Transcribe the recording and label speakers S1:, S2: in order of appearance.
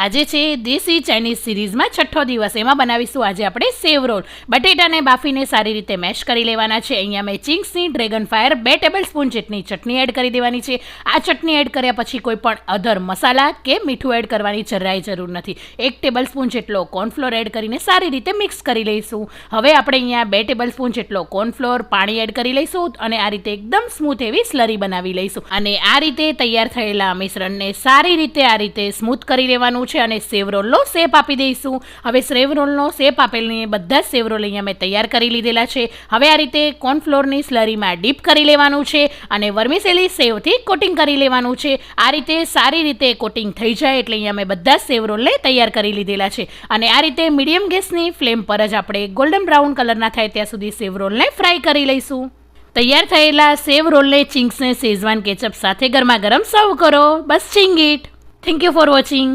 S1: આજે છે દેશી ચાઇનીઝ સિરીઝમાં છઠ્ઠો દિવસ. એમાં બનાવીશું આજે આપણે સેવ રોલ. બટેટાને બાફીને સારી રીતે મેશ કરી લેવાના છે. અહીંયા મેં ચિંગ્સની ડ્રેગન ફાયર 2 ટેબલસ્પૂન જેટલી ચટણી એડ કરી દેવાની છે. આ ચટણી એડ કર્યા પછી કોઈ પણ અધર મસાલા કે મીઠું એડ કરવાની જરાય જરૂર નથી. 1 ટેબલસ્પૂન જેટલો કોર્નફ્લોર એડ કરીને સારી રીતે મિક્સ કરી લઈશું. હવે આપણે અહીંયા 2 ટેબલસ્પૂન જેટલો કોર્નફ્લોર પાણી એડ કરી લઈશું અને આ રીતે એકદમ સ્મૂથ એવી સ્લરી બનાવી લઈશું. અને આ રીતે તૈયાર થયેલા મિશ્રણને સારી રીતે આ રીતે સ્મૂથ કરી લેવાનું છે અને સેવ રોલનો શેપ આપી દઈશું. હવે સેવ રોલનો શેપ આપેલી બધા જ સેવ રોલ અહીંયા મેં તૈયાર કરી લીધેલા છે. હવે આ રીતે કોર્નફ્લોરની સ્લરીમાં ડીપ કરી લેવાનું છે અને વર્મિસેલી સેવથી કોટિંગ કરી લેવાનું છે. આ રીતે સારી રીતે કોટિંગ થઈ જાય એટલે અહીંયા મેં બધા જ સેવ રોલને તૈયાર કરી લીધેલા છે. અને આ રીતે મીડિયમ ગેસની ફ્લેમ પર જ આપણે ગોલ્ડન બ્રાઉન કલરના થાય ત્યાં સુધી સેવ રોલને ફ્રાય કરી લઈશું. તૈયાર થયેલા સેવ રોલને ચિંગ્સને શેઝવાન કેચઅપ સાથે ગરમા ગરમ સર્વ કરો. બસ ચિંગ ઇટ. Thank you for watching.